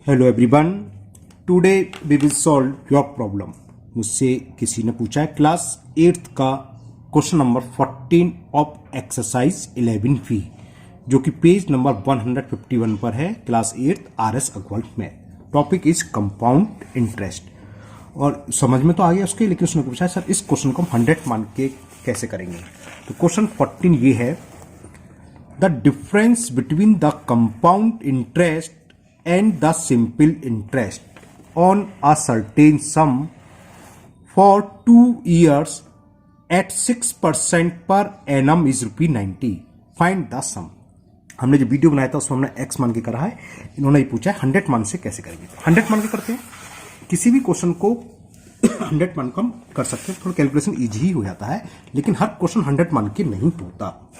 Hello everyone, today we will solve your problem. मुझसे किसी ने पूछा है क्लास 8th का question number 14 of exercise 11V, जो कि पेज नंबर 151 पर है। क्लास 8th RS अग्रवाल में टॉपिक इज कंपाउंड इंटरेस्ट। और समझ में तो आ गया उसके, लेकिन उसने पूछा है सर इस क्वेश्चन को हम 100 मान के कैसे करेंगे। तो क्वेश्चन 14 ये है, the difference between the compound interest and the simple interest on a certain sum for 2 years at 6% per annum is ₹90. Find the sum. हमने जो वीडियो बनाया था उसमें हमने x मान के करा है, इन्होंने ये पूछा है 100 मान से कैसे करेंगे। 100 मान के करते हैं, किसी भी क्वेश्चन को 100 मान कम कर सकते हैं, थोड़ा कैलकुलेशन इजी ही हो जाता है, लेकिन हर क्वेश्चन 100 मान के नहीं होता,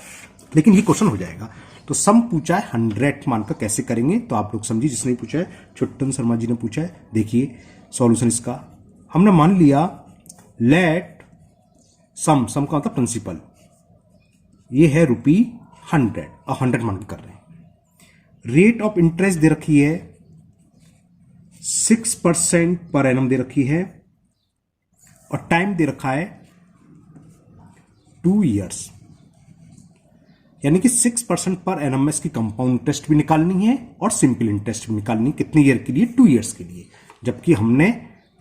लेकिन ये क्वेश्चन हो जाएगा। तो सम पूछा है 100 मान का कैसे करेंगे, तो आप लोग समझिए। जिसने पूछा है छुट्टन शर्मा जी ने पूछा है, देखिए सॉल्यूशन इसका। हमने मान लिया लेट सम का मतलब प्रिंसिपल, ये है ₹100 और 100 मान के कर रहे हैं। रेट ऑफ इंटरेस्ट दे रखी है 6% पर एनम दे रखी है, और टाइम दे रखा है 2 ईयर्स, यानी कि 6% पर एनम में इसकी कंपाउंड इंटरेस्ट भी निकालनी है और सिंपल इंटरेस्ट भी निकालनी है। कितने ईयर के लिए? 2 ईयर्स के लिए, जबकि हमने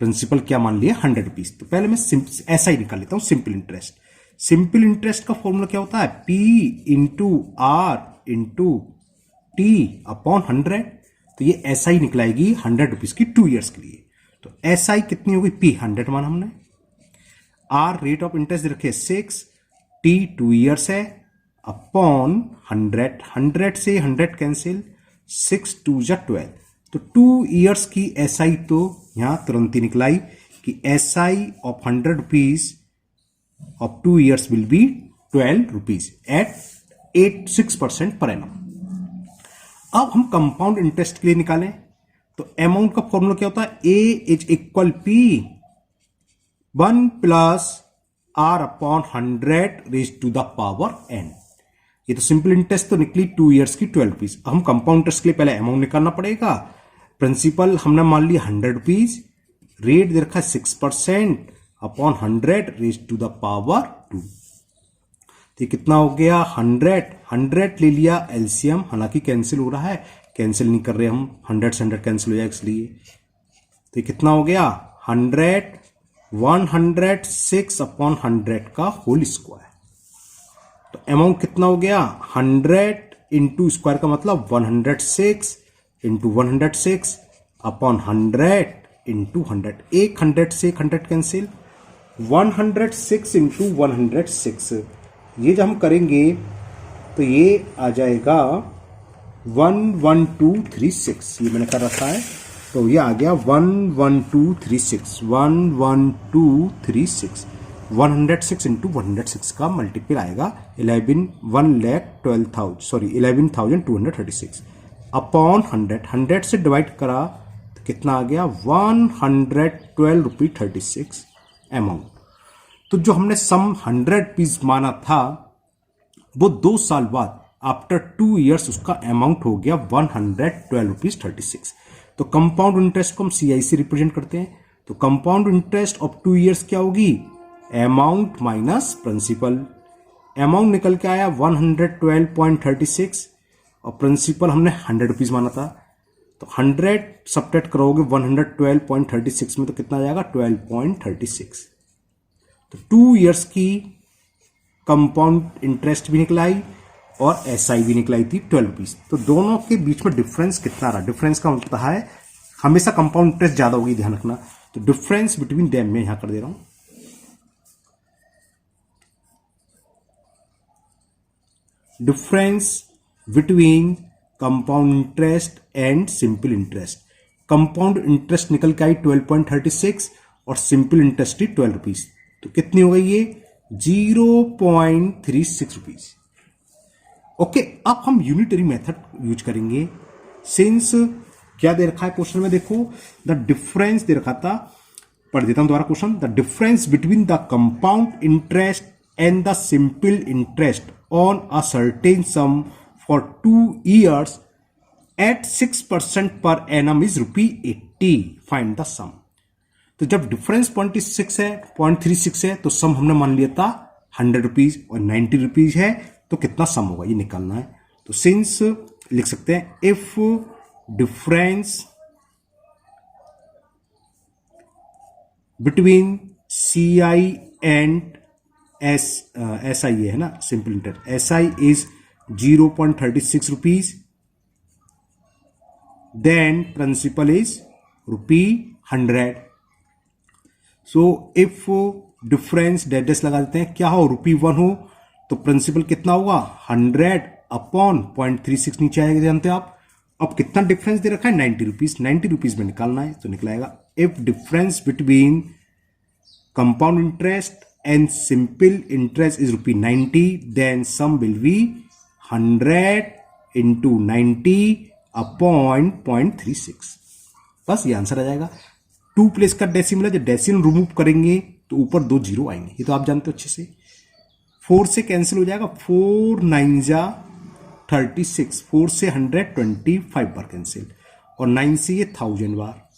प्रिंसिपल क्या मान लिया? ₹100। तो पहले मैं ऐसा ही निकाल लेता हूं, सिंपल इंटरेस्ट। सिंपल इंटरेस्ट का फॉर्मूला क्या होता है? P into R into T upon 100। तो ये ऐसा ही निकलाएगी ₹100 की 2 ईयर्स के लिए। तो ऐसा ही कितनी होगी? P 100 मान हमने, आर रेट ऑफ इंटरेस्ट रखे 6, T 2 ईयर्स है, अपॉन 100। 100 से 100 कैंसिल, 6 2 जा 12। तो 2 ईयर्स की एसआई तो यहां तुरंत ही निकलाई कि SI of ₹100 of 2 years will be ₹12 at 6% per annum. अब हम कंपाउंड इंटरेस्ट के लिए निकालें, तो अमाउंट का फॉर्मूला क्या होता है? A is equal P 1 plus R upon 100 raise to the power n। ये तो सिंपल इंटरेस्ट तो निकली 2 ईयर्स की ₹12। हम कंपाउंड इंटरेस्ट के लिए पहले अमाउंट निकालना पड़ेगा। प्रिंसिपल हमने मान लिया ₹100, रेट दे रखा है 6% upon 100 raise to the power 2। तो ये कितना हो गया? 100 ले लिया एलसीएम, हालांकि कैंसिल हो रहा है, कैंसिल नहीं कर रहे हम, 100 से 100 कैंसिल हो जाए इसलिए। तो ये कितना हो गया? 106 अपॉन 100 का होल स्क्वायर। तो अमाउंट कितना हो गया? 100 इंटू स्क्वायर का मतलब 106 इंटू 106 अपॉन 100 इंटू 100। 100 से 100 कैंसिल, 106 इंटू 106। ये जब हम करेंगे तो ये आ जाएगा 11236। ये मैंने कर रखा है, तो ये आ गया 11236। 11236 106 इंटू 106 का मल्टीपल आएगा 11,236 अपॉन 100 से डिवाइड करा तो कितना आ गया? ₹112.36 अमाउंट। तो जो हमने सम ₹100 माना था, वो 2 साल बाद आफ्टर 2 ईयर्स उसका अमाउंट हो गया ₹112.36। तो कंपाउंड इंटरेस्ट को हम CI से रिप्रेजेंट करते हैं। तो कंपाउंड इंटरेस्ट ऑफ 2 ईयर्स क्या होगी? Amount minus principal. अमाउंट निकल के आया 112.36 और प्रिंसिपल हमने ₹100 माना था। तो 100 सब्ट्रैक्ट करोगे 112.36 में तो कितना आ जाएगा? 12.36। तो 2 ईयर्स की कंपाउंड इंटरेस्ट भी निकलाई और एसआई भी निकलाई थी ₹12। तो दोनों के बीच में डिफरेंस कितना रहा? डिफरेंस का मतलब है हमेशा कंपाउंड इंटरेस्ट ज्यादा होगी, ध्यान रखना। तो डिफरेंस बिटवीन देम में यहां कर दे रहा हूं, difference between compound interest and simple interest. Compound interest निकल के आई 12.36 और सिंपल इंटरेस्ट ही ₹12। तो कितनी हो गई ये? ₹0.36। ओके, अब हम यूनिटरी मेथड यूज करेंगे। सिंस क्या दे रखा है क्वेश्चन में? देखो, द डिफरेंस दे रखा था, पढ़ देता हूं दोबारा question. The difference between the compound interest and the simple interest on a certain sum for 2 years at 6% per annum is ₹80। Find the sum. तो जब डिफरेंस 0.6 है, 0.36 है, तो सम हमने मान लिया था ₹100 और ₹90 है, तो कितना सम होगा ये निकालना है। तो सिंस लिख सकते हैं if difference between CI and SI है ना, simple interest, SI is ₹0.36, then principal is ₹100। So if difference डेडेस लगा देते हैं, क्या हो, ₹1 हो, तो प्रिंसिपल कितना होगा, 100 अपॉन 0.36 नीचे आएगा, जानते हैं आप। अब कितना डिफरेंस दे रखा है, ₹90, ₹90 में निकालना है, तो निकलाएगा if difference between compound interest and simple interest is ₹90, then sum will be 100 into 90 upon 0.36। बस ये आंसर आ जाएगा। 2 प्लेस का डेसिमल है, जब डेसिमल रिमूव करेंगे तो ऊपर 2 जीरो आएंगे, ये तो आप जानते हो अच्छे से। 4 से कैंसिल हो जाएगा, 4 9 जा 36, 4 से 125 बार कैंसिल, और 9 से ये 1000 बार,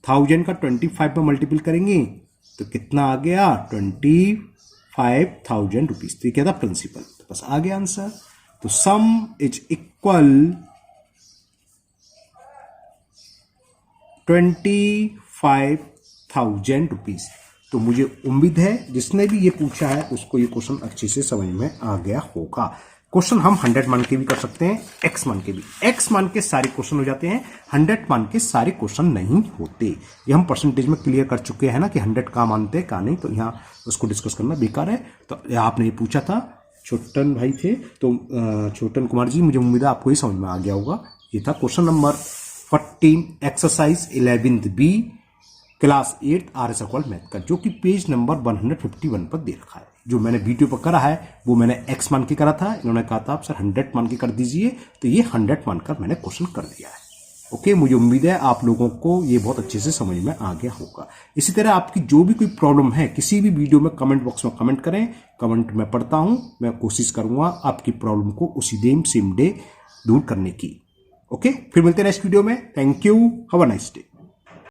1000 का 25 पर मल्टीपल करेंगे तो कितना आ गया, ₹25,000। तो ये क्या था, प्रिंसिपल। तो बस आ गया आंसर। तो सम इज इक्वल ₹25,000। तो मुझे उम्मीद है जिसने भी ये पूछा है उसको ये क्वेश्चन अच्छे से समझ में आ गया होगा। क्वेश्चन हम 100 मान के भी कर सकते हैं, x मान के भी। x मान के सारे क्वेश्चन हो जाते हैं, 100 मान के सारे क्वेश्चन नहीं होते। ये हम परसेंटेज में क्लियर कर चुके हैं ना कि 100 का मानते हैं का नहीं, तो यहाँ उसको डिस्कस करना बेकार है। तो आपने ये पूछा था, छोटन भाई थे, तो छोटन कुमार जी, मुझे उम्मीद है आपको ये समझ में आ गया होगा। ये था question number 14 exercise 11th B class 8 RS math का, जो कि पेज नंबर 151 पर दे रखा है। जो मैंने वीडियो पर करा है वो मैंने x मान के करा था, इन्होंने कहा था आप सर 100 मान के कर दीजिए, तो ये 100 मानकर मैंने क्वेश्चन कर दिया है। ओके, मुझे उम्मीद है आप लोगों को ये बहुत अच्छे से समझ में आ गया होगा। इसी तरह आपकी जो भी कोई प्रॉब्लम है किसी भी वीडियो में कमेंट बॉक्स में कमेंट करें, कमेंट मैं पढ़ता हूं, मैं कोशिश करूंगा आपकी प्रॉब्लम को उसी दिन सेम डे दूर करने की। ओके, फिर मिलते हैं नेक्स्ट वीडियो में। Thank you, have a nice day.